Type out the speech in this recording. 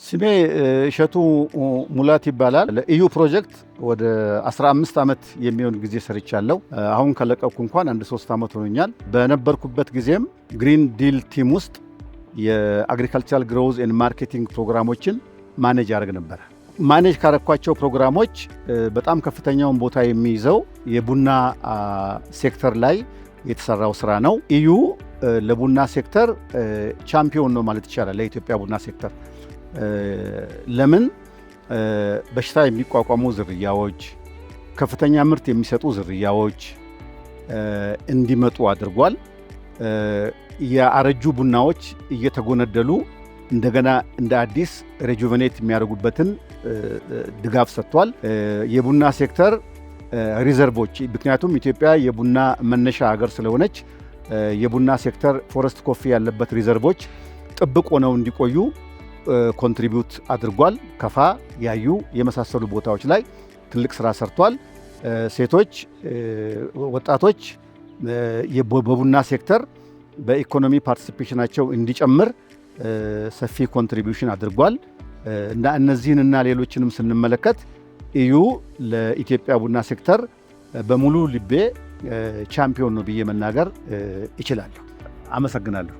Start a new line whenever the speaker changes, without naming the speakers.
ስሜ እሸቱ ሙላት ይባላል። ለኢዩ ፕሮጀክት ወደ 15 ዓመት የሚሆን ጊዜ ሰርቻለሁ። አሁን ከለቀኩ እንኳን 3 ዓመት ሆኖኛል። በነበርኩበት ጊዜም ግሪን ዲል ቲም ውስጥ የአግሪካልቸራል ግሮውዝ ኤንድ ማርኬቲንግ ፕሮግራሞችን ማኔጅ ያደርግ ነበር። ማኔጅ ካረኳቸው ፕሮግራሞች በጣም ከፍተኛውን ቦታ የሚይዘው የቡና ሴክተር ላይ የተሰራው ስራ ነው። ኢዩ ለቡና ሴክተር ቻምፒዮን ነው ማለት ይቻላል። ለኢትዮጵያ ቡና ሴክተር ለምን በሽታ የሚቋቋሙ ዝርያዎች፣ ከፍተኛ ምርት የሚሰጡ ዝርያዎች እንዲመጡ አድርጓል። የአረጁ ቡናዎች እየተጎነደሉ እንደገና እንደ አዲስ ሬጁቬኔት የሚያደርጉበትን ድጋፍ ሰጥቷል። የቡና ሴክተር ሪዘርቮች፣ ምክንያቱም ኢትዮጵያ የቡና መነሻ ሀገር ስለሆነች የቡና ሴክተር ፎረስት ኮፊ ያለበት ሪዘርቮች ጥብቅ ሆነው እንዲቆዩ ኮንትሪቢዩት አድርጓል። ከፋ፣ ያዩ የመሳሰሉ ቦታዎች ላይ ትልቅ ስራ ሰርቷል። ሴቶች፣ ወጣቶች በቡና ሴክተር በኢኮኖሚ ፓርቲሲፔሽናቸው እንዲጨምር ሰፊ ኮንትሪቢዩሽን አድርጓል እና እነዚህንና ሌሎችንም ስንመለከት ኢዩ ለኢትዮጵያ ቡና ሴክተር በሙሉ ልቤ ቻምፒዮን ነው ብዬ መናገር እችላለሁ። አመሰግናለሁ።